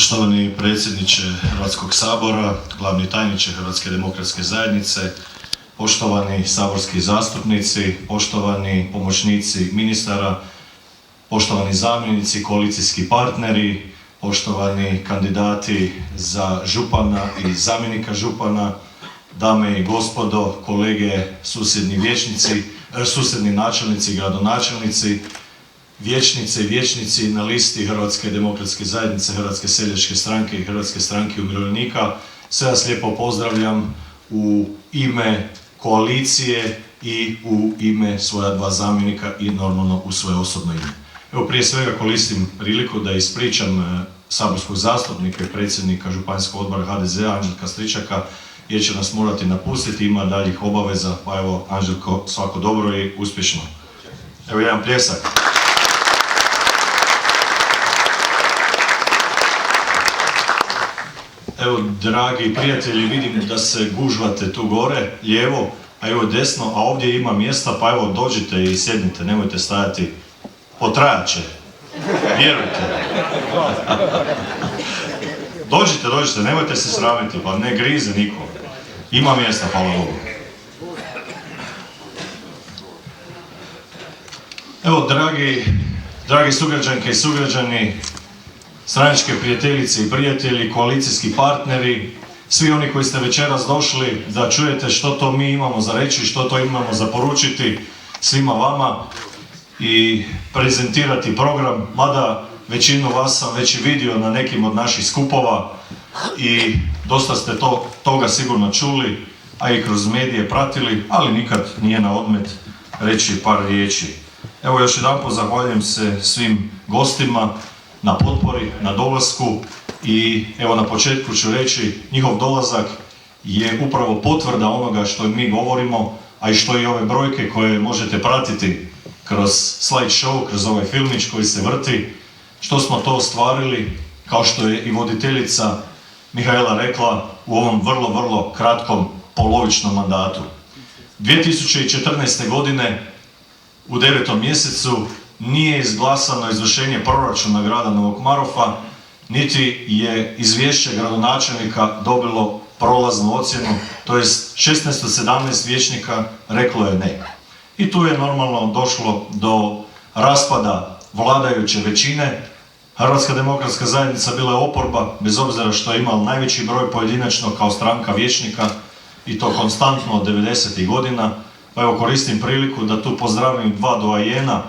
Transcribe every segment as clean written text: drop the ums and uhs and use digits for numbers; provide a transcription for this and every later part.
Poštovani predsjedniče Hrvatskog sabora, glavni tajniče Hrvatske demokratske zajednice, poštovani saborski zastupnici, poštovani pomoćnici ministara, poštovani zamjenici, koalicijski partneri, poštovani kandidati za župana i zamjenika župana, dame i gospodo, kolege, susjedni načelnici, gradonačelnici, vijećnice i vijećnici na listi Hrvatske demokratske zajednice, Hrvatske seljačke stranke i Hrvatske stranke umirovljenika. Sve vas lijepo pozdravljam u ime koalicije i u ime svoja dva zamjenika i normalno u svoje osobno ime. Evo, prije svega koristim priliku da ispričam saborskog zastupnika i predsjednika Županijskog odbora HDZ-a Anđelka Stričaka, jer će nas morati napustiti, ima daljih obaveza, pa evo Anđelko, svako dobro i uspješno. Evo jedan pljesak. Evo, dragi prijatelji, vidim da se gužvate tu gore, lijevo, a evo desno, a ovdje ima mjesta, pa evo dođite i sjednite, nemojte stajati, potrajat će, vjerujte. Dođite, nemojte se sramiti, pa ne grize niko. Ima mjesta, hvala Bogu. Evo, dragi sugrađanke i sugrađani, stranačke prijateljice i prijatelji, koalicijski partneri, svi oni koji ste večeras došli da čujete što to mi imamo za reći, što to imamo za poručiti svima vama i prezentirati program, mada većinu vas sam već i vidio na nekim od naših skupova i dosta ste toga sigurno čuli, a i kroz medije pratili, ali nikad nije na odmet reći par riječi. Evo, još jedanput zahvaljujem se svim gostima na potpori, na dolasku i evo na početku ću reći, njihov dolazak je upravo potvrda onoga što mi govorimo, a i što i ove brojke koje možete pratiti kroz slide show, kroz ovaj filmić koji se vrti, što smo to ostvarili, kao što je i voditeljica Mihaela rekla, u ovom vrlo kratkom polovičnom mandatu. 2014. godine u 9. mjesecu nije izglasano izvršenje proračuna grada Novog Marofa, niti je izvješće gradonačelnika dobilo prolaznu ocjenu, to jest 1617 vijećnika reklo je ne. I tu je normalno došlo do raspada vladajuće većine. Hrvatska demokratska zajednica bila je oporba, bez obzira što je imala najveći broj pojedinačno kao stranka vijećnika i to konstantno od 90. godina. Pa evo, koristim priliku da tu pozdravim dva doajena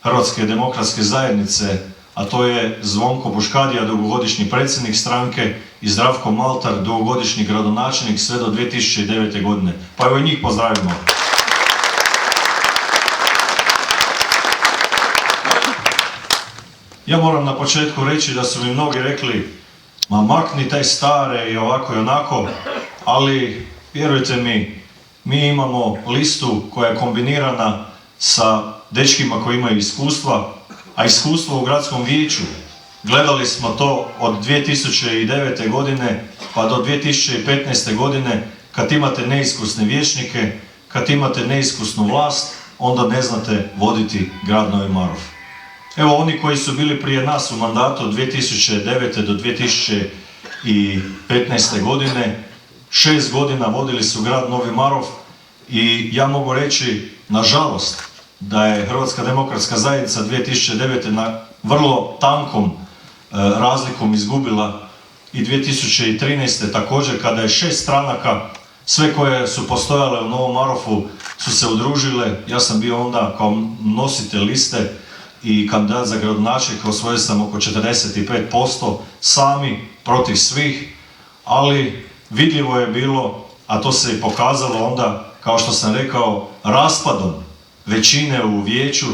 Hrvatske demokratske zajednice, a to je Zvonko Buškadija, dugogodišnji predsjednik stranke, i Zdravko Maltar, dugogodišnji gradonačelnik sve do 2009. godine. Pa evo i njih pozdravimo. Ja moram na početku reći da su mi mnogi rekli, ma makni taj stare i ovako i onako, ali vjerujte mi imamo listu koja je kombinirana sa dečkima koji imaju iskustva, a iskustvo u gradskom vijeću, gledali smo to od 2009. godine pa do 2015. godine, kad imate neiskusne vijećnike, kad imate neiskusnu vlast, onda ne znate voditi grad Novi Marof. Evo, oni koji su bili prije nas u mandatu od 2009. do 2015. godine, 6 godina vodili su grad Novi Marof i ja mogu reći, nažalost, da je Hrvatska demokratska zajednica 2009. na vrlo tankom razlikom izgubila i 2013. također, kada je 6 stranaka, sve koje su postojale u Novom Marofu, su se udružile. Ja sam bio onda kao nositelj liste i kandidat za gradonačelnika, osvojio sam oko 45%, sami protiv svih, ali vidljivo je bilo, a to se i pokazalo onda, kao što sam rekao, raspadom većine u vijeću,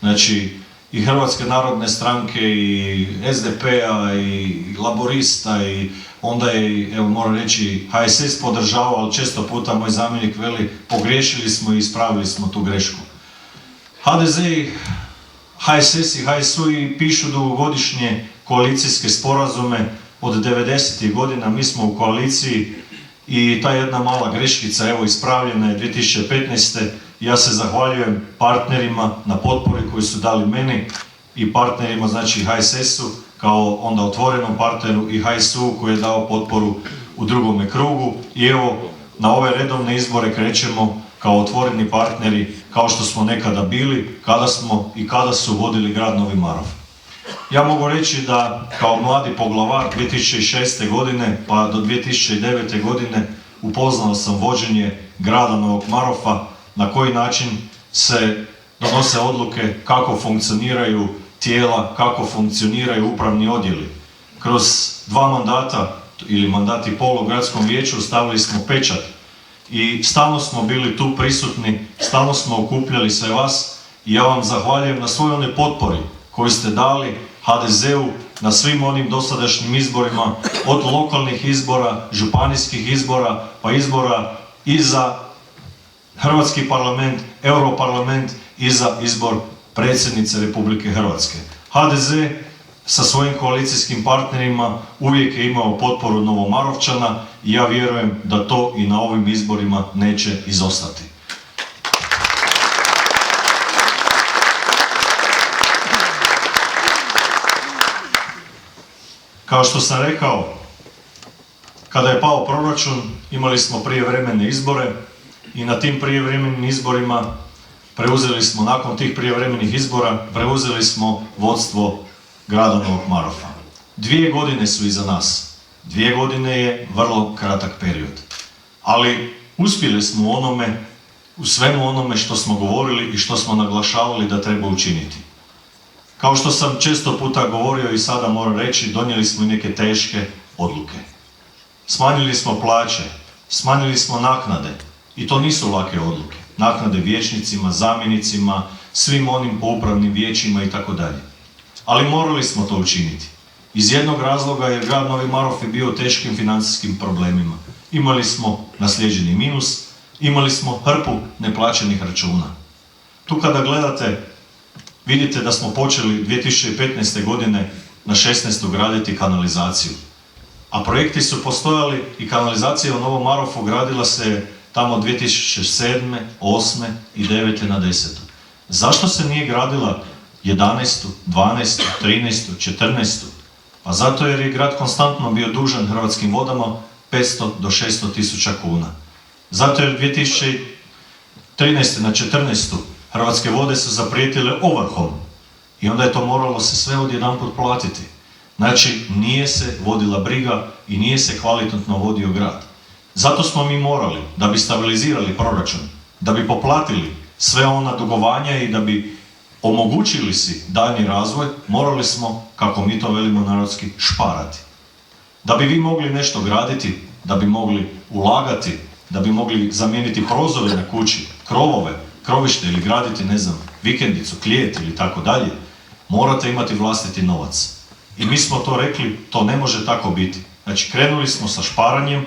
znači i Hrvatske narodne stranke i SDP-a i Laborista i onda je, evo moram reći, HSS podržavao, ali često puta moj zamjenik veli, pogriješili smo i ispravili smo tu grešku. HDZ i HSS i HSU i pišu dugogodišnje koalicijske sporazume od 90. godina, mi smo u koaliciji i ta jedna mala greškica, evo, ispravljena je 2015. Ja se zahvaljujem partnerima na potpori koji su dali meni i partnerima, znači HSS-u, kao onda otvorenom partneru i HSU koji je dao potporu u drugome krugu. I evo, na ove redovne izbore krećemo kao otvoreni partneri, kao što smo nekada bili, kada su vodili grad Novi Marof. Ja mogu reći da kao mladi poglavar 2006. godine pa do 2009. godine upoznao sam vođenje grada Novog Marofa, na koji način se donose odluke, kako funkcioniraju tijela, kako funkcioniraju upravni odjeli. Kroz 2 mandata ili mandat i pol u gradskom vijeću stavili smo pečat i stalno smo bili tu prisutni, stalno smo okupljali sve vas i ja vam zahvaljujem na svoj onoj potpori koju ste dali HDZ-u na svim onim dosadašnjim izborima, od lokalnih izbora, županijskih izbora, pa izbora i za Hrvatski parlament, Europarlament i za izbor predsjednice Republike Hrvatske. HDZ sa svojim koalicijskim partnerima uvijek je imao potporu Novomarovčana i ja vjerujem da to i na ovim izborima neće izostati. Kao što sam rekao, kada je pao proračun, imali smo prijevremene izbore i na tim prijevremenim izborima nakon tih prijevremenih izbora, preuzeli smo vodstvo grada Novog Marofa. 2 godine su iza nas. 2 godine je vrlo kratak period. Ali uspjeli smo u svemu onome što smo govorili i što smo naglašavali da treba učiniti. Kao što sam često puta govorio i sada moram reći, donijeli smo i neke teške odluke. Smanjili smo plaće, smanjili smo naknade i to nisu lake odluke. Naknade vijećnicima, zamjenicima, svim onim po upravnim vijećima i tako dalje. Ali morali smo to učiniti. Iz jednog razloga jer grad Novi Marof je bio u teškim financijskim problemima. Imali smo naslijeđeni minus, imali smo hrpu neplaćenih računa. Tu kada gledate, vidite da smo počeli 2015. godine na 16. graditi kanalizaciju. A projekti su postojali i kanalizacija u Novom Marofu gradila se tamo 2007., 8. i 9. na 10. Zašto se nije gradila 11., 12., 13., 14. Pa zato jer je grad konstantno bio dužan Hrvatskim vodama 500 do 600 tisuća kuna. Zato jer 2013. na 14. Hrvatske vode su zaprijetile ovrhom i onda je to moralo se sve odjedanput platiti. Znači, nije se vodila briga i nije se kvalitetno vodio grad. Zato smo mi morali, da bi stabilizirali proračun, da bi poplatili sve ona dugovanja i da bi omogućili si daljnji razvoj, morali smo, kako mi to velimo narodski, šparati. Da bi vi mogli nešto graditi, da bi mogli ulagati, da bi mogli zamijeniti prozore na kući, krovove, krovište ili graditi, vikendicu, klijet ili tako dalje, morate imati vlastiti novac. I mi smo to rekli, to ne može tako biti. Znači, krenuli smo sa šparanjem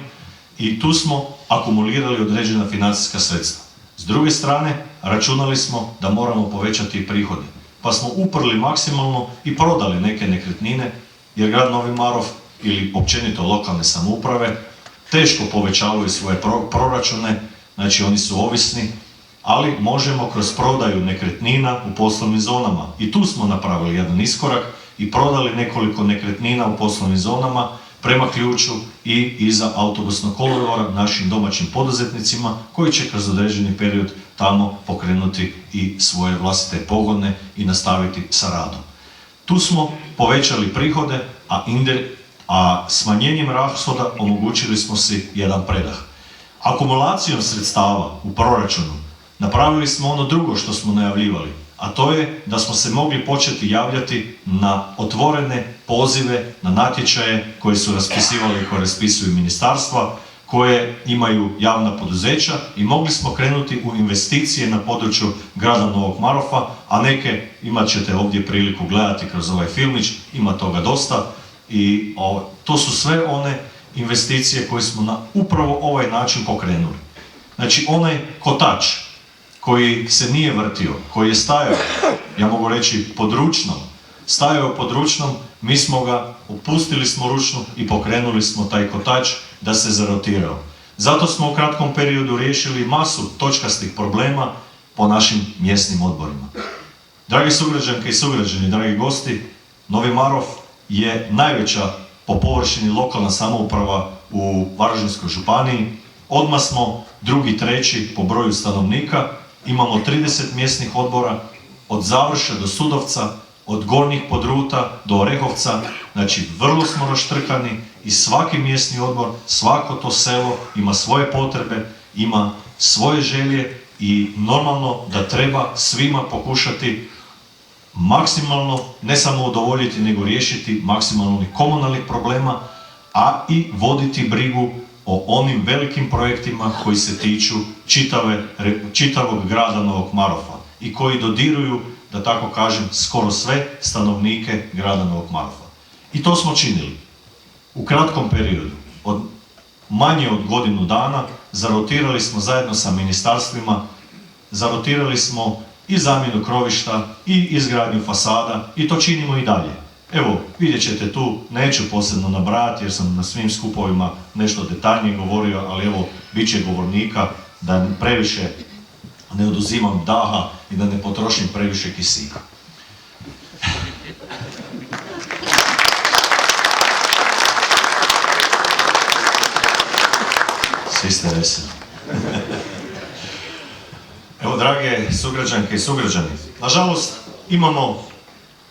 i tu smo akumulirali određena financijska sredstva. S druge strane, računali smo da moramo povećati prihode. Pa smo uprli maksimalno i prodali neke nekretnine, jer grad Novi Marof ili općenito lokalne samouprave teško povećavaju svoje proračune, znači oni su ovisni, ali možemo kroz prodaju nekretnina u poslovnim zonama. I tu smo napravili jedan iskorak i prodali nekoliko nekretnina u poslovnim zonama prema ključu i iza autobusnog kolodvora našim domaćim poduzetnicima koji će kroz određeni period tamo pokrenuti i svoje vlastite pogone i nastaviti sa radom. Tu smo povećali prihode, a smanjenjem rashoda omogućili smo si jedan predah. Akumulacijom sredstava u proračunu napravili smo ono drugo što smo najavljivali, a to je da smo se mogli početi javljati na otvorene pozive, na natječaje koje su raspisivali i koje raspisuju ministarstva, koje imaju javna poduzeća i mogli smo krenuti u investicije na području grada Novog Marofa, a neke imat ćete ovdje priliku gledati kroz ovaj filmić, ima toga dosta i to su sve one investicije koje smo na upravo ovaj način pokrenuli. Znači onaj kotač koji se nije vrtio, koji je stajao, ja mogu reći stajao pod ručnom, mi smo ga, opustili smo ručnu i pokrenuli smo taj kotač da se zarotirao. Zato smo u kratkom periodu riješili masu točkastih problema po našim mjesnim odborima. Dragi sugrađanke i sugrađani, dragi gosti, Novi Marof je najveća po površini lokalna samouprava u Varaždinskoj županiji. Odmah smo drugi, treći po broju stanovnika, imamo 30 mjesnih odbora, od Završe do Sudovca, od Gornjih Podruta do Orehovca, znači vrlo smo raštrkani i svaki mjesni odbor, svako to selo ima svoje potrebe, ima svoje želje i normalno da treba svima pokušati maksimalno, ne samo udovoljiti, nego riješiti maksimalno onih komunalnih problema, a i voditi brigu o onim velikim projektima koji se tiču čitavog grada Novog Marofa i koji dodiruju, da tako kažem, skoro sve stanovnike grada Novog Marofa. I to smo činili. U kratkom periodu, manje od godinu dana, zarotirali smo zajedno sa ministarstvima, zarotirali smo i zamjenu krovišta i izgradnju fasada i to činimo i dalje. Evo, vidjet ćete tu, neću posebno nabrajati jer sam na svim skupovima nešto detaljnije govorio, ali evo, bit će govornika da previše ne oduzimam daha i da ne potrošim previše kisika. Svi ste veseli. Evo, drage sugrađanke i sugrađani, nažalost imamo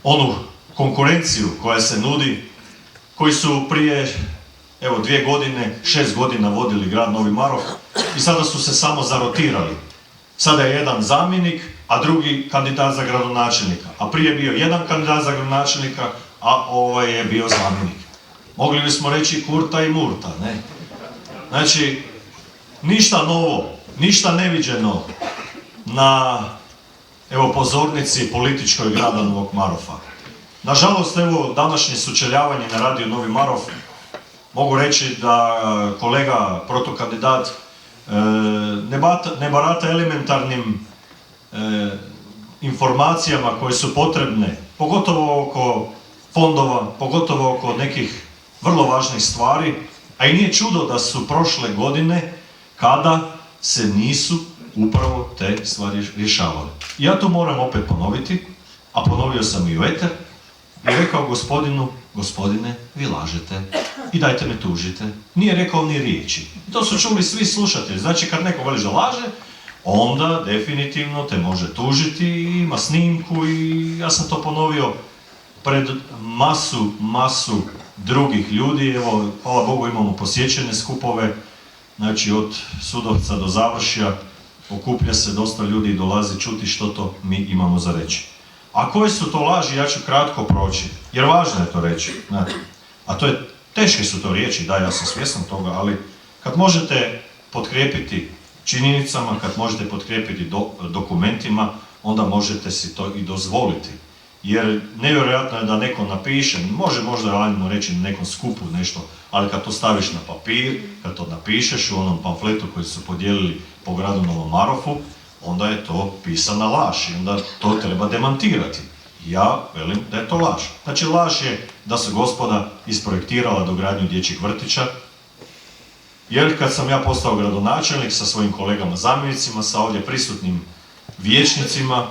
onu konkurenciju koja se nudi, koji su prije, evo, 2 godine, 6 godina vodili grad Novi Marof i sada su se samo zarotirali. Sada je jedan zamjenik, a drugi kandidat za gradonačelnika. A prije je bio jedan kandidat za gradonačelnika, a ovaj je bio zamjenik. Mogli bismo reći Kurta i Murta, ne? Znači, ništa novo, ništa neviđeno na, evo, pozornici političkoj grada Novog Marofa. Nažalost, evo, današnje sučeljavanje na radiju Novi Marof, mogu reći da kolega protukandidat ne barata elementarnim informacijama koje su potrebne, pogotovo oko fondova, pogotovo oko nekih vrlo važnih stvari, a i nije čudo da su prošle godine kada se nisu upravo te stvari rješavale. Ja to moram opet ponoviti, a ponovio sam i u eter, i rekao gospodine, vi lažete i dajte me tužite. Nije rekao ni riječi. To su čuli svi slušatelji. Znači, kad neko veli da laže, onda definitivno te može tužiti, ima snimku i ja sam to ponovio pred masu drugih ljudi. Evo, hvala Bogu, imamo posjećene skupove, znači od Sudovca do Završja, okuplja se dosta ljudi i dolazi čuti što to mi imamo za reći. A koje su to laži, ja ću kratko proći, jer važno je to reći. Znate. A to je, teške su to riječi, da, ja sam svjestan toga, ali kad možete potkrijepiti činjenicama, kad možete potkrijepiti dokumentima, onda možete si to i dozvoliti. Jer nevjerojatno je da neko napiše, može možda radimo reći na nekom skupu nešto, ali kad to staviš na papir, kad to napišeš u onom pamfletu koji su podijelili po gradu Novom Marofu, onda je to pisana laž i onda to treba demantirati. Ja velim da je to laž. Znači, laž je da su gospoda isprojektirala dogradnju dječjih vrtića, jer kad sam ja postao gradonačelnik sa svojim kolegama zamjenicima, sa ovdje prisutnim vijećnicima,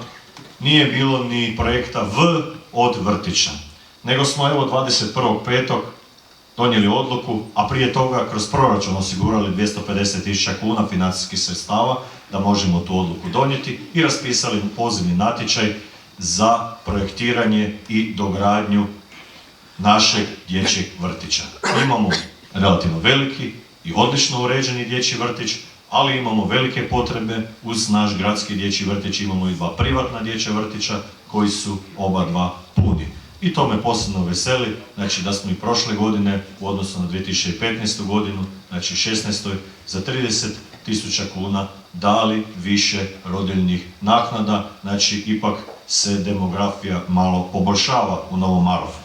nije bilo ni projekta V od vrtića. Nego smo evo 21.5. donijeli odluku, a prije toga kroz proračun osigurali 250.000 kuna financijskih sredstava da možemo tu odluku donijeti i raspisali pozivni natječaj za projektiranje i dogradnju našeg dječjeg vrtića. Imamo relativno veliki i odlično uređeni dječji vrtić, ali imamo velike potrebe uz naš gradski dječji vrtić, imamo i 2 privatna dječja vrtića koji su oba 2 puni. I to me posebno veseli, znači da smo i prošle godine u odnosu na 2015. godinu, znači 16. za 30.000 kuna dali više rodiljnih naknada, znači ipak se demografija malo poboljšava u Novom Marofu.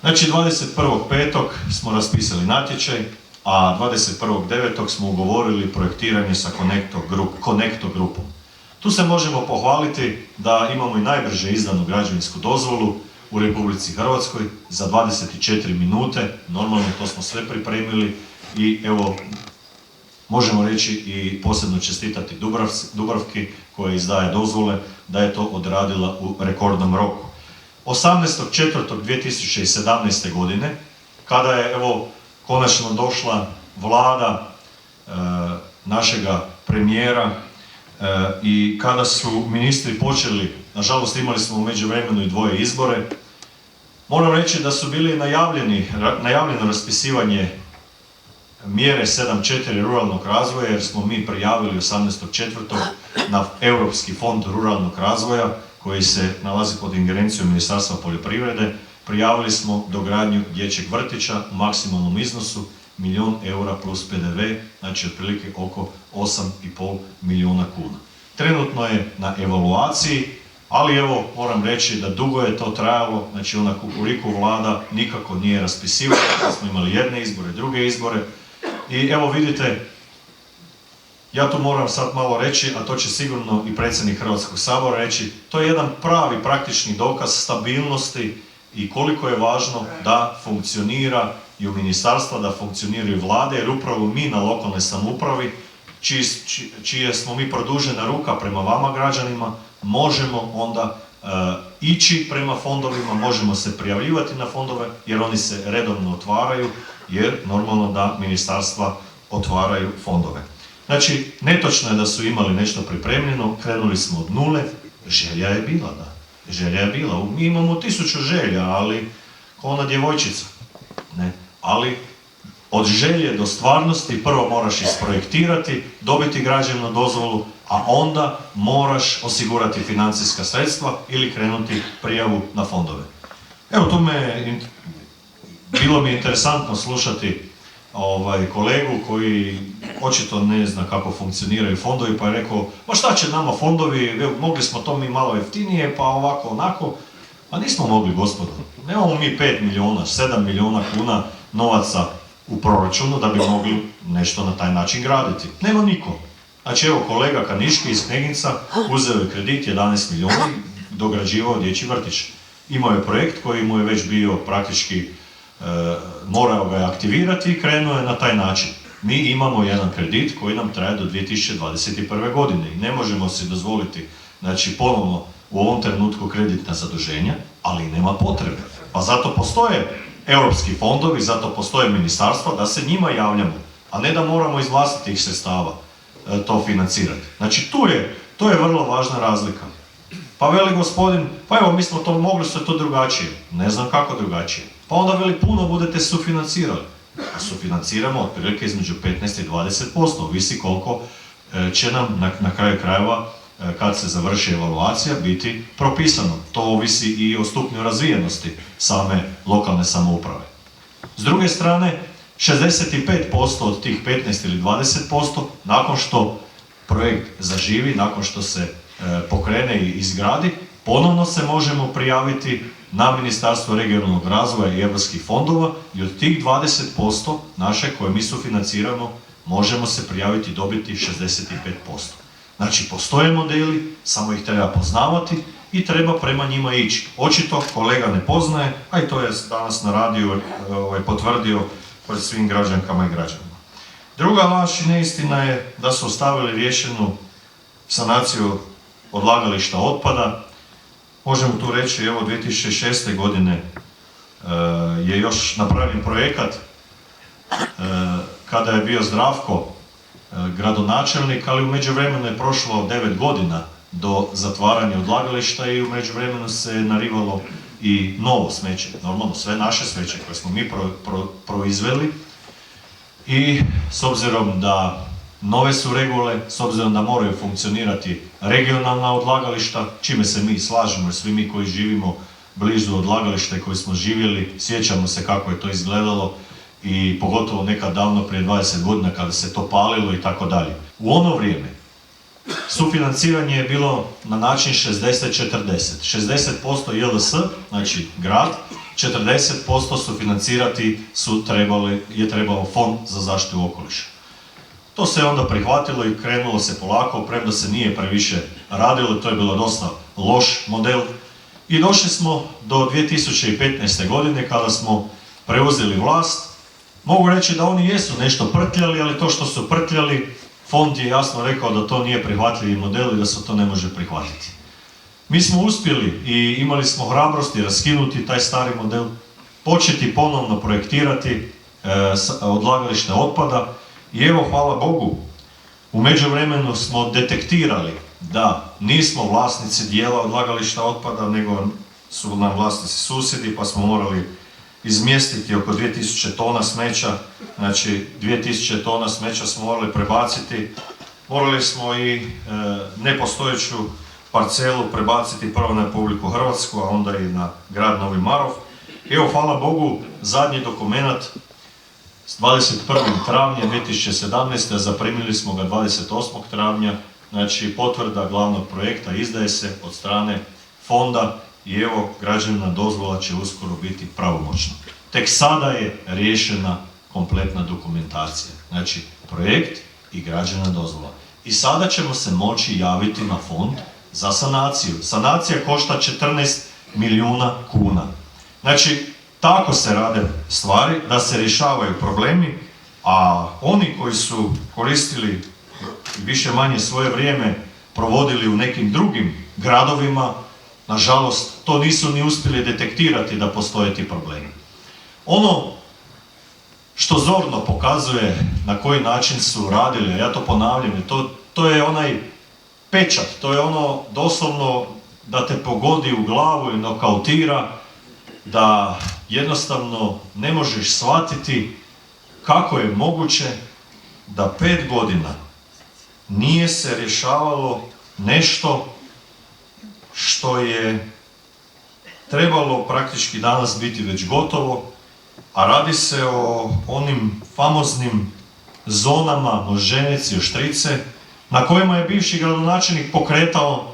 Znači 21.5. smo raspisali natječaj, a 21.9. smo ugovorili projektiranje sa Connecto grupom. Tu se možemo pohvaliti da imamo i najbrže izdanu građevinsku dozvolu u Republici Hrvatskoj za 24 minute. Normalno to smo sve pripremili i evo možemo reći i posebno čestitati Dubravki koja izdaje dozvole da je to odradila u rekordnom roku. 18.4.2017. godine, kada je evo konačno došla vlada našega premijera i kada su ministri počeli, nažalost imali smo u međuvremenu i 2 izbore, moram reći da su bili najavljeno raspisivanje mjere 7.4 ruralnog razvoja, jer smo mi prijavili 18.4. na Europski fond ruralnog razvoja koji se nalazi pod ingerencijom Ministarstva poljoprivrede. Prijavili smo dogradnju dječjeg vrtića u maksimalnom iznosu 1 000 000 eura plus PDV, znači otprilike oko 8,5 milijuna kuna. Trenutno je na evaluaciji, ali evo moram reći da dugo je to trajalo, znači ona kukuriku vlada nikako nije raspisivala, smo imali jedne izbore, druge izbore i evo vidite, ja tu moram sad malo reći, a to će sigurno i predsjednik Hrvatskog sabora reći, to je jedan pravi praktični dokaz stabilnosti i koliko je važno da funkcionira i u ministarstva, da funkcioniraju vlade, jer upravo mi na lokalnoj samoupravi, čije smo mi produžena ruka prema vama građanima, možemo onda ići prema fondovima, možemo se prijavljivati na fondove, jer oni se redovno otvaraju, jer normalno da ministarstva otvaraju fondove. Znači, netočno je da su imali nešto pripremljeno, krenuli smo od nule, želja je bila, da. Želja je bila. Mi imamo 1000 želja, ali kao ona djevojčica. Ne. Ali od želje do stvarnosti prvo moraš isprojektirati, dobiti građevnu dozvolu, a onda moraš osigurati financijska sredstva ili krenuti prijavu na fondove. Evo bilo mi je interesantno slušati kolegu koji očito ne zna kako funkcioniraju fondovi, pa je rekao, ma šta će nama fondovi, mogli smo to mi malo jeftinije, pa ovako, onako. A nismo mogli, gospodo. Nemamo mi 5 milijuna, 7 milijuna kuna novaca u proračunu da bi mogli nešto na taj način graditi. Nema niko. Znači evo kolega Kaniški iz Kneginca uzeo je kredit 11 milijuna i dograđivao dječji vrtić. Imao je projekt koji mu je već bio praktički, morao ga je aktivirati i krenuo je na taj način. Mi imamo jedan kredit koji nam traje do 2021. godine i ne možemo si dozvoliti, znači ponovno u ovom trenutku kreditna zaduženja, ali nema potrebe. Pa zato postoje europski fondovi, zato postoje ministarstva da se njima javljamo, a ne da moramo iz vlastitih sredstava to financirati. Znači to je vrlo važna razlika. Pa veli gospodin, pa evo mi smo to mogli se to drugačije. Ne znam kako drugačije. Pa onda veli puno budete sufinancirali. A sufinanciramo otprilike između 15 i 20%, ovisi koliko će nam na kraju krajeva kad se završi evaluacija biti propisano. To ovisi i o stupnju razvijenosti same lokalne samouprave. S druge strane, 65% od tih 15 ili 20% nakon što projekt zaživi, nakon što se pokrene i izgradi, ponovno se možemo prijaviti na Ministarstvo regionalnog razvoja i europskih fondova i od tih 20% naše koje mi sufinanciramo možemo se prijaviti i dobiti 65%. Znači, postoje modeli, samo ih treba poznavati i treba prema njima ići. Očito kolega ne poznaje, a i to je danas na radiju potvrdio pred svim građankama i građanima. Druga laž i neistina je da su ostavili riješenu sanaciju odlagališta otpada. Možemo tu reći, evo 2006. godine je još napravljen projekat kada je bio Zdravko gradonačelnik, ali u međuvremenu je prošlo 9 godina do zatvaranja odlagališta i u međuvremenu se narivalo i novo smeće, normalno sve naše smeće koje smo mi proizveli i s obzirom da nove su regule, s obzirom da moraju funkcionirati regionalna odlagališta, čime se mi slažemo, svi mi koji živimo blizu odlagališta i koji smo živjeli, sjećamo se kako je to izgledalo i pogotovo nekad davno prije 20 godina kada se to palilo i tako dalje. U ono vrijeme sufinanciranje je bilo na način 60-40. 60% JLS, znači grad, 40% sufinancirati je trebao Fond za zaštitu okoliša. To se onda prihvatilo i krenulo se polako, premda se nije previše radilo, to je bilo dosta loš model. I došli smo do 2015. godine kada smo preuzeli vlast. Mogu reći da oni jesu nešto prtljali, ali to što su prtljali, fond je jasno rekao da to nije prihvatljivi model i da se to ne može prihvatiti. Mi smo uspjeli i imali smo hrabrosti raskinuti taj stari model, početi ponovno projektirati odlagalište otpada i evo, hvala Bogu, u međuvremenu smo detektirali da nismo vlasnici dijela odlagališta otpada, nego su nam vlasnici susjedi, pa smo morali izmjestiti oko 2000 tona smeća, znači 2000 tona smeća smo morali prebaciti, morali smo i nepostojeću parcelu prebaciti prvo na Republiku Hrvatsku, a onda i na grad Novi Marof. Evo, hvala Bogu, zadnji dokumenat s 21. travnja 2017. zaprimili smo ga 28. travnja, znači potvrda glavnog projekta izdaje se od strane fonda i evo, građevna dozvola će uskoro biti pravomoćna. Tek sada je riješena kompletna dokumentacija, znači projekt i građevna dozvola. I sada ćemo se moći javiti na fond za sanaciju. Sanacija košta 14 milijuna kuna. Znači, tako se rade stvari, da se rješavaju problemi, a oni koji su koristili više manje svoje vrijeme provodili u nekim drugim gradovima, nažalost, to nisu ni uspjeli detektirati da postoje ti problemi. Ono što zorno pokazuje na koji način su radili, ja to ponavljam, to je onaj pečat, to je ono doslovno da te pogodi u glavu i nokautira, da jednostavno ne možeš shvatiti kako je moguće da 5 godina nije se rješavalo nešto što je trebalo praktički danas biti već gotovo, a radi se o onim famoznim zonama Moždženec i Oštrice, na kojima je bivši gradonačelnik pokretao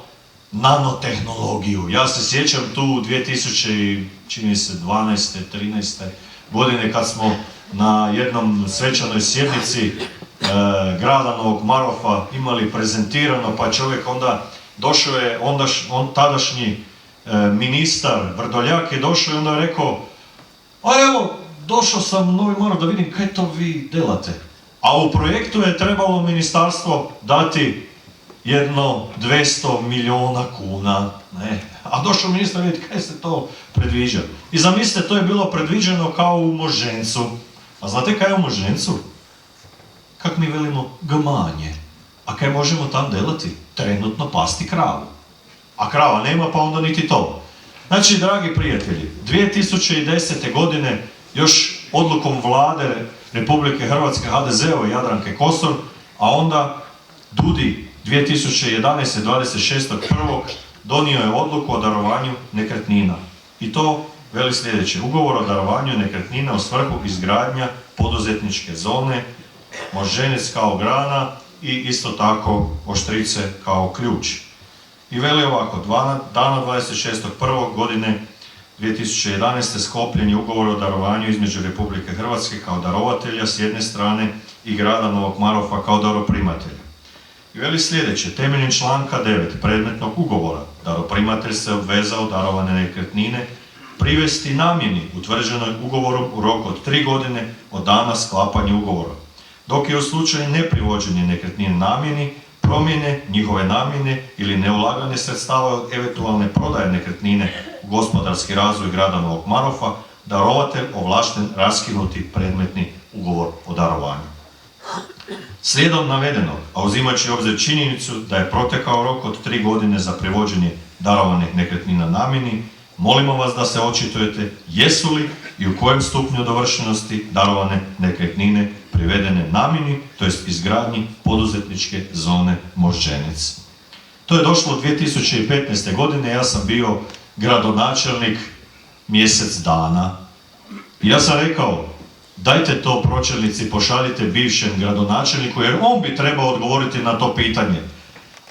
nanotehnologiju. Ja se sjećam tu 2012. 13. godine kad smo na jednom svečanoj sjednici grada Novog Marofa imali prezentirano, pa čovjek onda došao je, tadašnji ministar Vrdoljak je došao i onda je rekao: a evo, došao sam u Novi Marof da vidim kaj to vi delate. A u projektu je trebalo ministarstvo dati jedno 200 milijuna kuna, ne. A došao ministar vidjeti kaj se to predviđa. I zamislite, to je bilo predviđeno kao u Moždžencu. A znate kaj je u Moždžencu? Kak mi velimo, gmanje. A kaj možemo tam delati? Trenutno pasti kravu. A krava nema, pa onda niti to. Znači, dragi prijatelji, 2010. godine još odlukom vlade Republike Hrvatske HDZ-ove Jadranke Kosor, a onda DUDI 2011. 26.1. donio je odluku o darovanju nekretnina. I to veli sljedeće: ugovor o darovanju nekretnina u svrhu izgradnja poduzetničke zone, Moždženec kao grana i isto tako Oštrice kao ključ. I veli ovako: dana 26.1. godine 2011. sklopljen je ugovor o darovanju između Republike Hrvatske kao darovatelja s jedne strane i grada Novog Marofa kao daroprimatelja. I veli sljedeće: temeljem članka 9 predmetnog ugovora daroprimatelj se obvezao darovane nekretnine privesti namjeni utvrđenoj ugovorom u roku od 3 godine od dana sklapanja ugovora, dok je u slučaju neprivođenja nekretnine namjeni, promjene njihove namjene ili neulaganje sredstava od eventualne prodaje nekretnine u gospodarski razvoj grada Novog Marofa, darovatelj ovlašten raskinuti predmetni ugovor o darovanju. Slijedom navedenog, a uzimajući u obzir činjenicu da je protekao rok od 3 godine za privođenje darovanih nekretnina namjeni, molimo vas da se očitujete jesu li i u kojem stupnju dovršenosti darovane nekretnine privedene namjeni, to jest izgradnji poduzetničke zone Moždženec. To je došlo 2015. godine, ja sam bio gradonačelnik mjesec dana. I ja sam rekao: dajte to pročelnici, pošaljite bivšem gradonačelniku, jer on bi trebao odgovoriti na to pitanje.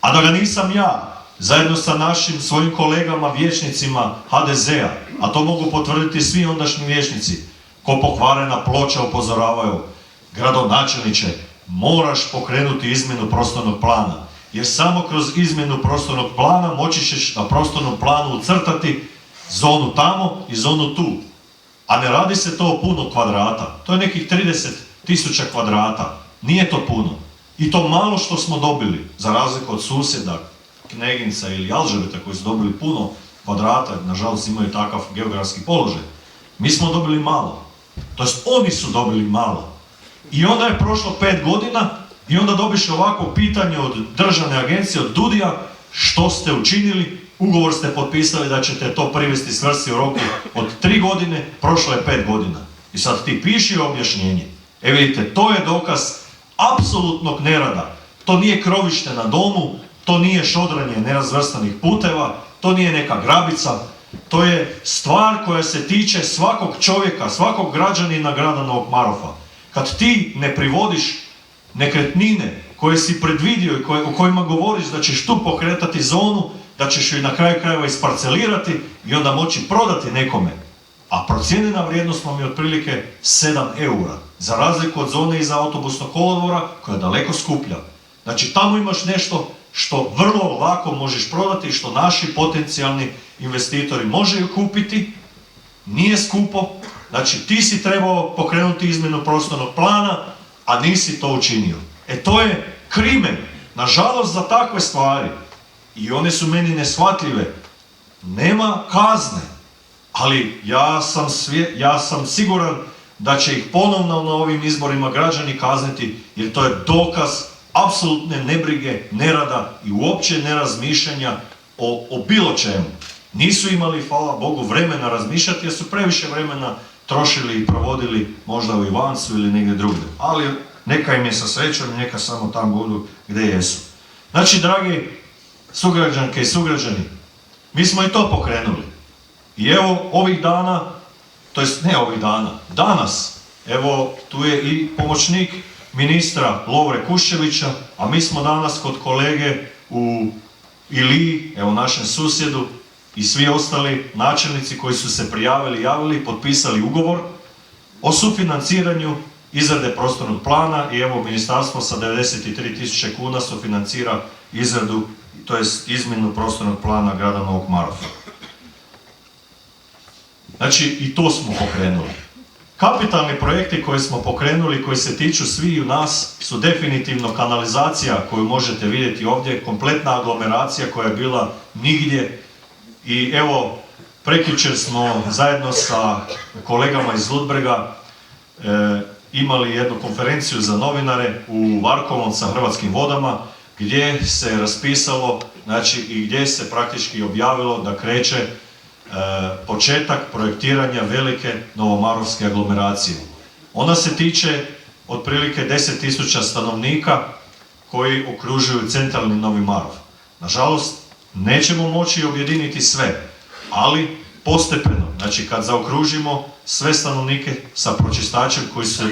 A da ga nisam ja, zajedno sa našim svojim kolegama vijećnicima HDZ-a, a to mogu potvrditi svi ondašnji vijećnici, ko pokvarena ploča upozoravaju: gradonačelniče, moraš pokrenuti izmjenu prostornog plana, jer samo kroz izmjenu prostornog plana moći ćeš na prostornom planu ucrtati zonu tamo i zonu tu. A ne radi se to o puno kvadrata, to je nekih 30.000 kvadrata, nije to puno. I to malo što smo dobili, za razliku od susjeda Kneginca ili Alžabeta koji su dobili puno kvadrata, nažalost imaju takav geografski položaj. Mi smo dobili malo. To jest oni su dobili malo. I onda je prošlo 5 godina i onda dobiš ovako pitanje od državne agencije, od DUDI-a, što ste učinili, ugovor ste potpisali da ćete to privesti svrsi u roku od 3 godine, prošlo je 5 godina. I sad ti piši objašnjenje. E vidite, to je dokaz apsolutnog nerada. To nije krovište na domu, to nije šodranje nerazvrstanih puteva, to nije neka grabica, to je stvar koja se tiče svakog čovjeka, svakog građanina grada Novog Marofa. Kad ti ne privodiš nekretnine koje si predvidio i o kojima govoriš da ćeš tu pokretati zonu, da ćeš ju na kraju krajeva isparcelirati i onda moći prodati nekome, a procijenjena vrijednost vam je otprilike 7 eura, za razliku od zone iza autobusnog kolodvora koja je daleko skuplja. Znači tamo imaš nešto što vrlo lako možeš prodati i što naši potencijalni investitori možeju kupiti, nije skupo. Znači ti si trebao pokrenuti izmjenu prostornog plana, a nisi to učinio. E to je krimen, nažalost, za takve stvari. I one su meni neshvatljive. Nema kazne, ali ja sam siguran da će ih ponovno na ovim izborima građani kazniti, jer to je dokaz apsolutne nebrige, nerada i uopće nerazmišljanja o bilo čemu. Nisu imali, hvala Bogu, vremena razmišljati jer su previše vremena trošili i provodili možda u Ivancu ili negdje drugdje. Ali neka im je sa srećom i neka samo tam budu gdje jesu. Znači, dragi sugrađanke i sugrađani, mi smo i to pokrenuli. I evo ovih dana, to jest ne ovih dana, danas, evo tu je i pomoćnik ministra Lovre Kuščevića, a mi smo danas kod kolege u Iliji, evo našem susjedu, i svi ostali načelnici koji su se prijavili, javili, potpisali ugovor o sufinanciranju izrade prostornog plana i evo ministarstvo sa 93.000 kuna sufinancira izradu, to jest izmjenu prostornog plana grada Novog Marofa. Znači i to smo pokrenuli. Kapitalni projekti koje smo pokrenuli, koji se tiču svi u nas, su definitivno kanalizacija koju možete vidjeti ovdje, kompletna aglomeracija koja je bila nigdje. I evo, prekjučer smo zajedno sa kolegama iz Ludbrega imali jednu konferenciju za novinare u Varkovom sa Hrvatskim vodama, gdje se raspisalo, znači i gdje se praktički objavilo da kreće početak projektiranja velike novomarovske aglomeracije. Ona se tiče otprilike 10.000 stanovnika koji okružuju centralni Novi Marov. Nažalost, nećemo moći objediniti sve, ali postepeno, znači kad zaokružimo sve stanovnike sa pročistačem koji se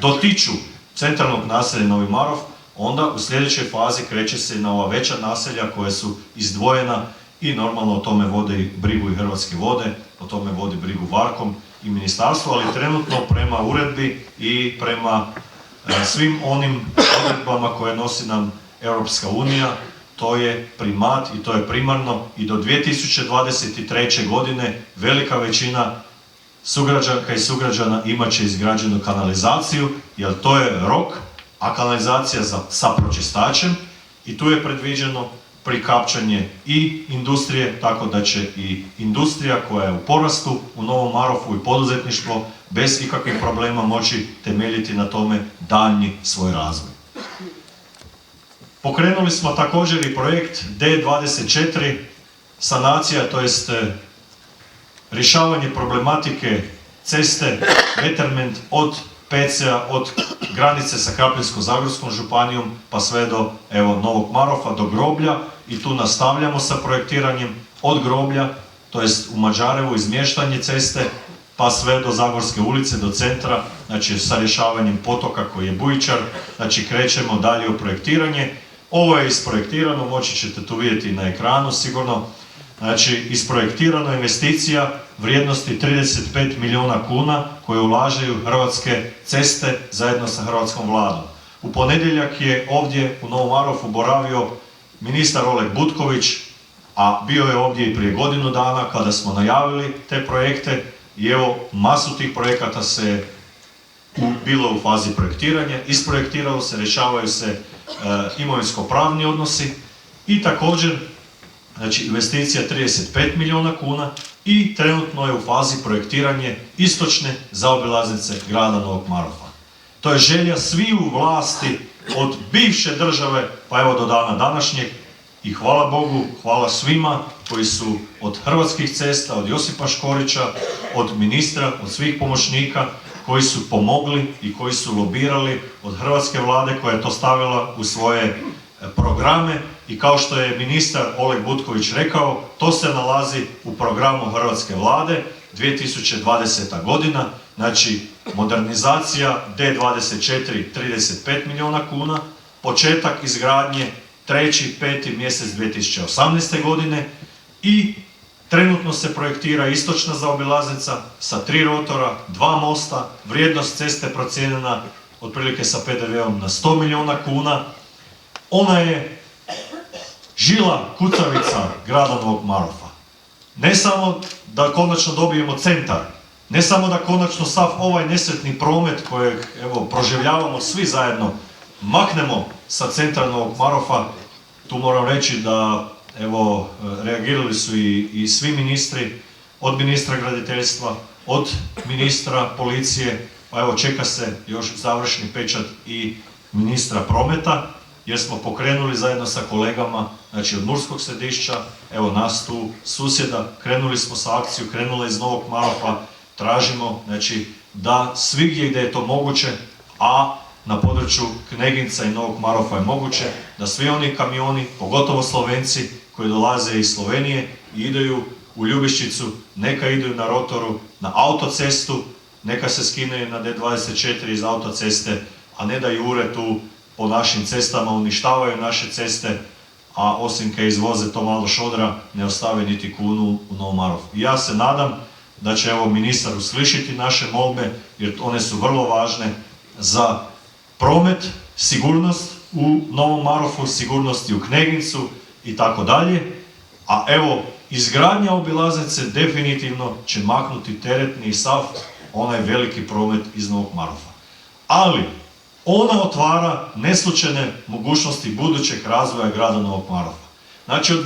dotiču centralnog naselja Novi Marov, onda u sljedećoj fazi kreće se na ova veća naselja koja su izdvojena i normalno o tome vode i brigu i Hrvatske vode, o tome vodi brigu Varkom i ministarstvo, ali trenutno prema uredbi i prema svim onim odredbama koje nosi nam Europska unija, to je primat i to je primarno i do 2023. godine velika većina sugrađanka i sugrađana imat će izgrađenu kanalizaciju, jer to je rok, a kanalizacija sa pročistačem i tu je predviđeno prikapčanje i industrije, tako da će i industrija koja je u porastu u Novom Marofu i poduzetništvo bez ikakvih problema moći temeljiti na tome daljnji svoj razvoj. Pokrenuli smo također i projekt D24, sanacija, to jest rješavanje problematike ceste Betterment od PC-a, od granice sa Krapinsko-zagorskom županijom pa sve do Novog Marofa, do Groblja, i tu nastavljamo sa projektiranjem od Groblja, to jest u Mađarevu izmještanje ceste pa sve do Zagorske ulice, do centra, znači sa rješavanjem potoka koji je Bujičar, znači krećemo dalje u projektiranje. Ovo je isprojektirano, moći ćete tu vidjeti na ekranu sigurno, znači isprojektirana investicija vrijednosti 35 milijuna kuna koje ulažeju Hrvatske ceste zajedno sa hrvatskom vladom. U ponedjeljak je ovdje u Novom Marofu boravio ministar Oleg Butković, a bio je ovdje i prije godinu dana kada smo najavili te projekte i evo masu tih projekata se bilo u fazi projektiranja, isprojektiralo se, rješavaju se imovinsko-pravni odnosi i također znači investicija 35 milijuna kuna i trenutno je u fazi projektiranje istočne zaobilaznice grada Novog Marofa. To je želja sviju vlasti od bivše države pa evo do dana današnjeg i hvala Bogu, hvala svima koji su od Hrvatskih cesta, od Josipa Škorića, od ministra, od svih pomoćnika koji su pomogli i koji su lobirali, od hrvatske vlade koja je to stavila u svoje programe i kao što je ministar Oleg Butković rekao, to se nalazi u programu hrvatske vlade 2020. godina, znači modernizacija D24 35 milijuna kuna, početak izgradnje 3. 5. mjesec 2018. godine i trenutno se projektira istočna zaobilaznica sa 3 rotora, 2 mosta, vrijednost ceste procijenjena otprilike sa PDV-om na 100 milijuna kuna. Ona je žila kucavica grada Novog Marofa. Ne samo da konačno dobijemo centar, ne samo da konačno sav ovaj nesretni promet kojeg evo, proživljavamo svi zajedno, maknemo sa centra Novog Marofa. Tu moram reći da evo, reagirali su i svi ministri, od ministra graditeljstva, od ministra policije, pa evo čeka se još završni pečat i ministra prometa, jer smo pokrenuli zajedno sa kolegama, znači od Murskog Središća, evo nas tu susjeda, krenuli smo sa akciju, krenula iz Novog Marofa, tražimo znači, da svigdje gdje je to moguće, a na području Kneginca i Novog Marofa je moguće, da svi oni kamioni, pogotovo Slovenci koji dolaze iz Slovenije i idu u Ljubišćicu, neka idu na rotoru, na autocestu, neka se skine na D24 iz autoceste, a ne da jure tu po našim cestama, uništavaju naše ceste, a osim kad izvoze to malo šodra, ne ostave niti kunu u Novom Marofu. I ja se nadam da će evo ministar uslišiti naše molbe, jer one su vrlo važne za promet, sigurnost u Novom Marofu, sigurnosti u Knegincu i tako dalje. A evo, izgradnja obilaznice definitivno će maknuti teretni i sav onaj veliki promet iz Novog Marofa. Ali, ona otvara neslučajne mogućnosti budućeg razvoja grada Novog Marofa. Znači, od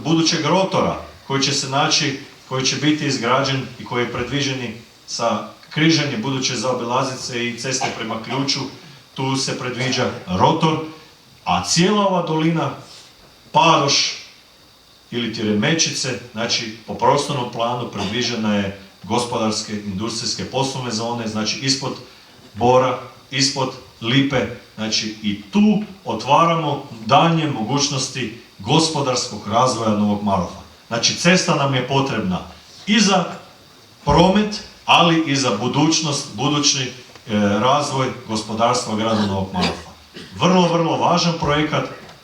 budućeg rotora koji će se naći, koji će biti izgrađen i koji je predviđeni sa križanjem buduće zaobilaznice i ceste prema Ključu, tu se predviđa rotor, a cijela ova dolina, Padoš ili ti Remečice, znači po prostornom planu predviđena je gospodarske, industrijske poslovne zone, znači ispod Bora, ispod Lipe, znači i tu otvaramo daljnje mogućnosti gospodarskog razvoja Novog Marofa. Znači cesta nam je potrebna i za promet, ali i za budućnost, budući razvoj gospodarstva grada Novog Marofa. Vrlo, vrlo važan projekat,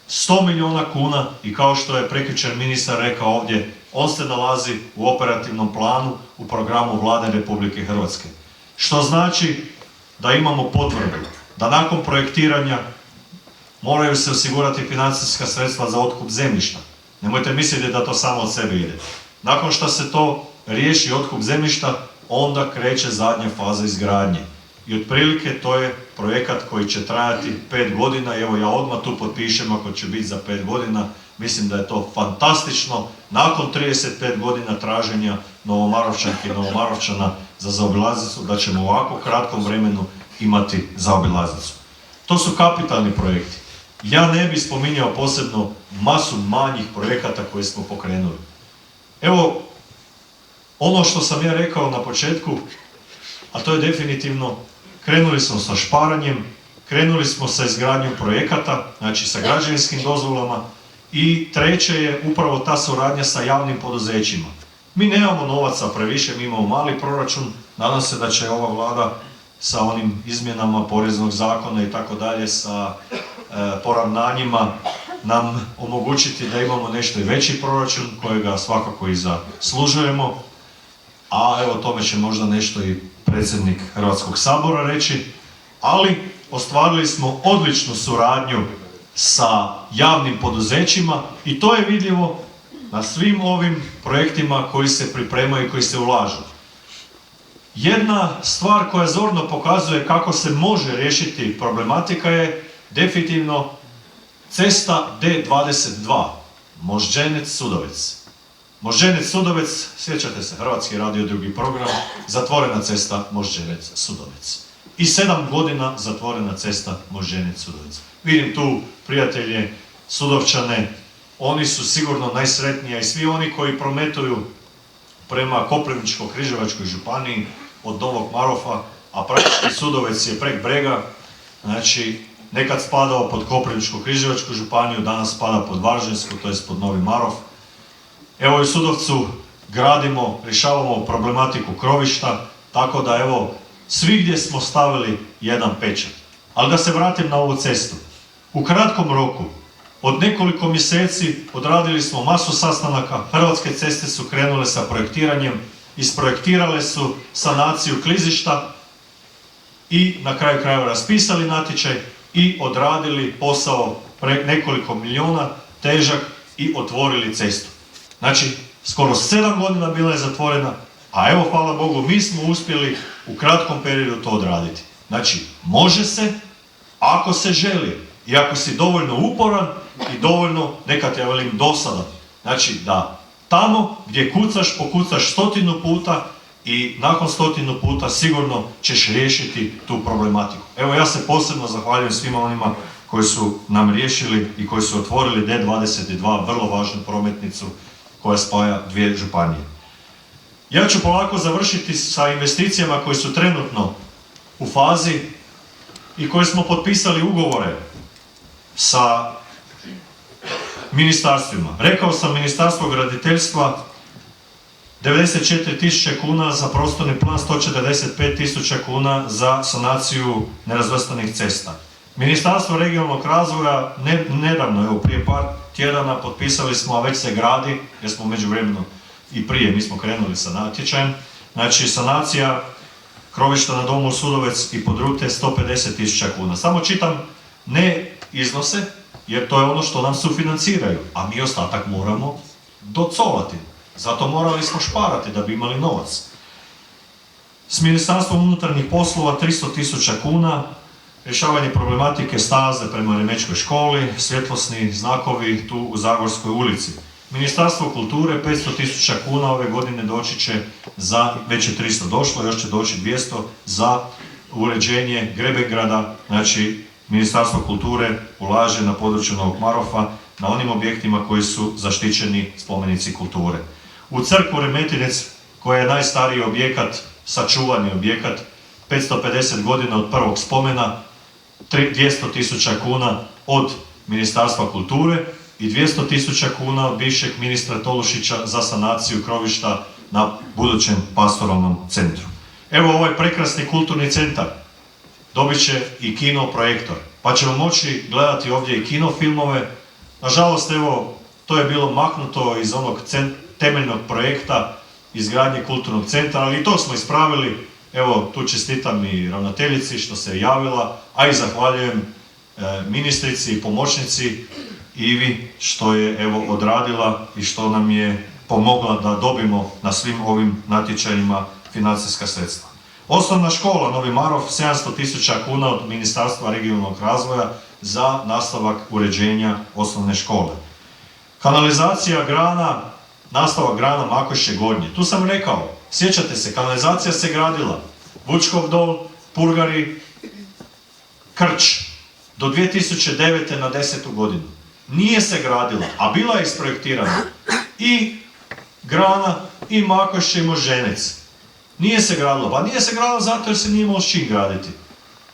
100 milijuna kuna i kao što je prekjučer ministar rekao ovdje, on se nalazi u operativnom planu u programu Vlade Republike Hrvatske. Što znači da imamo potvrdu da nakon projektiranja moraju se osigurati financijska sredstva za otkup zemljišta. Nemojte misliti da to samo od sebe ide. Nakon što se to riješi otkup zemljišta, onda kreće zadnja faza izgradnje. I otprilike to je projekat koji će trajati 5 godina. Evo ja odmah tu potpišem ako će biti za 5 godina. Mislim da je to fantastično. Nakon 35 godina traženja Novomarovčanki i Novomarovčana za zaobilaznicu, da ćemo u ovako kratkom vremenu imati zaobilaznicu. To su kapitalni projekti. Ja ne bih spominjao posebno masu manjih projekata koje smo pokrenuli. Evo, ono što sam ja rekao na početku, a to je definitivno, krenuli smo sa šparanjem, krenuli smo sa izgradnjom projekata, znači sa građevinskim dozvolama i treće je upravo ta suradnja sa javnim poduzećima. Mi nemamo novaca previše, mi imamo mali proračun, nadam se da će ova vlada sa onim izmjenama poreznog zakona i tako dalje, sa poravnanjima nam omogućiti da imamo nešto i veći proračun kojega svakako i zaslužujemo, a evo o tome će možda nešto i predsjednik Hrvatskog sabora reći, ali ostvarili smo odličnu suradnju sa javnim poduzećima i to je vidljivo na svim ovim projektima koji se pripremaju i koji se ulažu. Jedna stvar koja zorno pokazuje kako se može riješiti problematika je definitivno Cesta D22, Moždženec-Sudovec. Moždženec-Sudovec, sjećate se, Hrvatski radio drugi program, zatvorena cesta Moždženec-Sudovec. I 7 godina zatvorena cesta Moždženec-Sudovec. Vidim tu prijatelje, Sudovčane, oni su sigurno najsretniji, i svi oni koji prometuju prema Koprivničko-križevačkoj županiji od Novog Marofa, a praktički Sudovec je prek brega, znači nekad spadao pod Koprivničko-križevačku županiju, danas spada pod Varaždinsku, to je pod Novi Marof. Evo i u Sudovcu gradimo, rješavamo problematiku krovišta, tako da evo, svigdje smo stavili jedan pečat. Ali da se vratim na ovu cestu. U kratkom roku, od nekoliko mjeseci, odradili smo masu sastanaka, Hrvatske ceste su krenule sa projektiranjem, isprojektirale su sanaciju klizišta i na kraju krajeva raspisali natječaj i odradili posao nekoliko milijuna težak i otvorili cestu. Znači, skoro 7 godina bila je zatvorena, a evo, hvala Bogu, mi smo uspjeli u kratkom periodu to odraditi. Znači, može se, ako se želi i ako si dovoljno uporan i dovoljno, nekad ja velim, dosadan. Znači, da tamo gdje kucaš, pokucaš 100 puta i nakon 100 puta sigurno ćeš riješiti tu problematiku. Evo, ja se posebno zahvaljujem svima onima koji su nam riješili i koji su otvorili D22, vrlo važnu prometnicu koja spaja dvije županije. Ja ću polako završiti sa investicijama koje su trenutno u fazi i koje smo potpisali ugovore sa ministarstvima. Rekao sam, Ministarstvo graditeljstva 94.000 kuna za prostorni plan, 145.000 kuna za sanaciju nerazvrstanih cesta. Ministarstvo regionalnog razvoja nedavno, evo prije par tjedana, potpisali smo, a već se gradi, jer smo međuvremeno i prije mi smo krenuli sa natječajem. Znači, sanacija krovišta na domu Sudovec i Podrute 150.000 kuna. Samo čitam ne iznose, jer to je ono što nam sufinanciraju, a mi ostatak moramo docolati. Zato morali smo šparati da bi imali novac. S Ministarstvom unutarnjih poslova 300.000 kuna, rješavanje problematike staze prema Rimečkoj školi, svjetlosni znakovi tu u Zagorskoj ulici. Ministarstvo kulture 500.000 kuna ove godine doći će za, već je 300 došlo, još će doći 200 za uređenje Grebegrada. Znači, Ministarstvo kulture ulaže na području Novog Marofa na onim objektima koji su zaštićeni spomenici kulture. U crkvu Remetinec, koja je najstariji objekat, sačuvani objekat, 550 godina od prvog spomena, 200.000 kuna od Ministarstva kulture i 200.000 kuna od bivšeg ministra Tolušića za sanaciju krovišta na budućem pastoralnom centru. Evo, ovaj prekrasni kulturni centar dobit će i kino projektor, pa ćemo moći gledati ovdje i kinofilmove. Nažalost, evo, to je bilo maknuto iz onog temeljnog projekta izgradnje kulturnog centra, ali i to smo ispravili. Evo, tu čestitam i ravnateljici što se je javila, a i zahvaljujem ministrici i pomoćnici Ivi što je, evo, odradila i što nam je pomogla da dobimo na svim ovim natječajima financijska sredstva. Osnovna škola Novi Marof 700.000 kuna od Ministarstva regionalnog razvoja za nastavak uređenja osnovne škole. Kanalizacija Grana, nastavak Grana Makošće Gornje. Tu sam rekao, sjećate se, kanalizacija se gradila. Vučkov dol, Purgari, Krč. Do 2009. na 10. godinu. Nije se gradila, a bila je isprojektirana. I Grana, i Makošće, i Moždženec. Nije se gradilo. Pa nije se gradilo zato jer se nije imalo s čim graditi.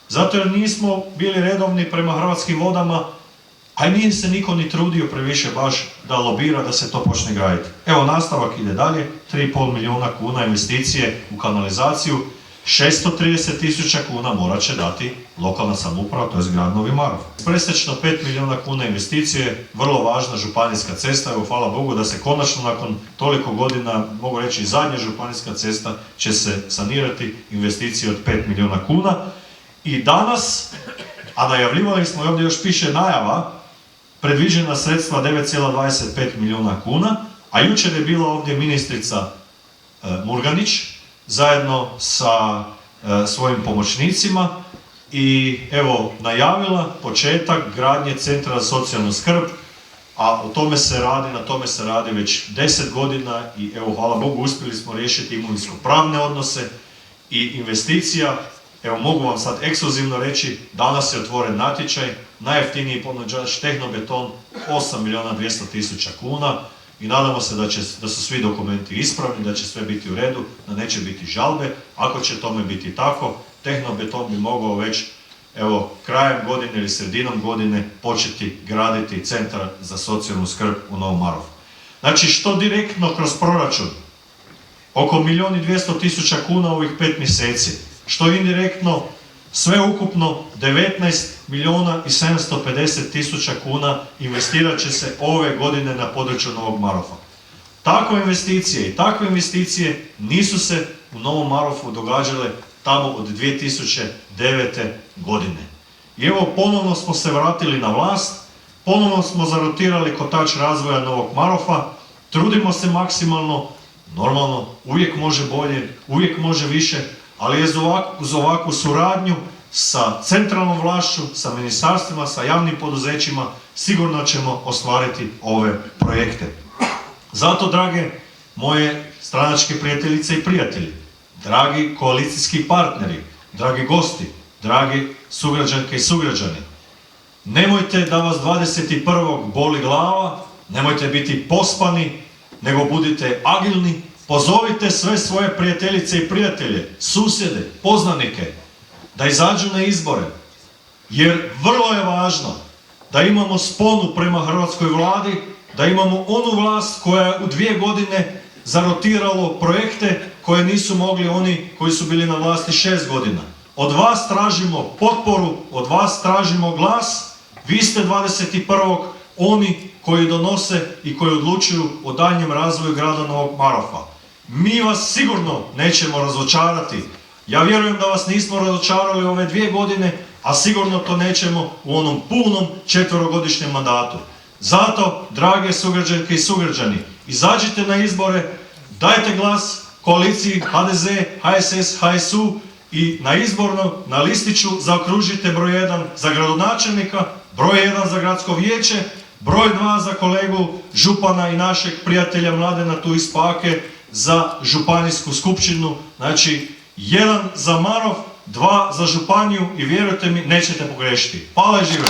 Zato jer nismo bili redovni prema Hrvatskim vodama, a nije se niko ni trudio previše baš da lobira da se to počne graditi. Evo, nastavak ide dalje, 3,5 milijuna kuna investicije u kanalizaciju, 630.000 kuna morat će dati lokalna samouprava, to je grad Novi Marof. Presečno 5 milijuna kuna investicije, vrlo važna županijska cesta, evo, hvala Bogu da se konačno nakon toliko godina, mogu reći zadnja županijska cesta, će se sanirati, investicije od 5 milijuna kuna. I danas, a najavljivali smo i ovdje još piše najava, predviđena sredstva 9,25 milijuna kuna, a jučer je bila ovdje ministrica Murganić zajedno sa svojim pomoćnicima i evo najavila početak gradnje centra za socijalnu skrb, a o tome se radi, na tome se radi već 10 godina i evo hvala Bogu uspjeli smo riješiti imovinsko-pravne odnose i investicija. Evo mogu vam sad ekskluzivno reći, danas je otvoren natječaj, najjeftiniji ponuđač Tehnobeton 8.200.000 kuna i nadamo se da su svi dokumenti ispravni, da će sve biti u redu, da neće biti žalbe. Ako će tome biti tako, Tehnobeton bi mogao već evo krajem godine ili sredinom godine početi graditi centar za socijalnu skrb u Novom Marofu. Znači što direktno kroz proračun? Oko 1.200.000 kuna u ovih 5 mjeseci. Što indirektno, sve ukupno 19.750.000 kuna investirat će se ove godine na području Novog Marofa. Takve investicije nisu se u Novom Marofu događale tamo od 2009. godine. I evo ponovno smo se vratili na vlast, ponovno smo zarotirali kotač razvoja Novog Marofa, trudimo se maksimalno, normalno uvijek može bolje, uvijek može više, ali uz ovakvu suradnju sa centralnom vlašću, sa ministarstvima, sa javnim poduzećima, sigurno ćemo ostvariti ove projekte. Zato, drage moje stranačke prijateljice i prijatelji, dragi koalicijski partneri, dragi gosti, dragi sugrađanke i sugrađani, nemojte da vas 21. boli glava, nemojte biti pospani, nego budite agilni, pozovite sve svoje prijateljice i prijatelje, susjede, poznanike, da izađu na izbore, jer vrlo je važno da imamo sponu prema hrvatskoj vladi, da imamo onu vlast koja je u 2 godine zarotiralo projekte koje nisu mogli oni koji su bili na vlasti 6 godina. Od vas tražimo potporu, od vas tražimo glas, vi ste 21. oni koji donose i koji odlučuju o daljnjem razvoju grada Novog Marofa. Mi vas sigurno nećemo razočarati. Ja vjerujem da vas nismo razočarali ove 2 godine, a sigurno to nećemo u onom punom 4-godišnjem mandatu. Zato, drage sugrađanke i sugrađani, izađite na izbore, dajte glas koaliciji HDZ, HSS, HSU i na listiću zaokružite broj 1 za gradonačelnika, broj 1 za gradsko vijeće, broj 2 za kolegu župana i našeg prijatelja Mladena tu iz Pake za županijsku skupštinu. Znači, 1 za Marof, 2 za županiju i vjerujte mi, nećete pogrešiti. Hvala i živjeli!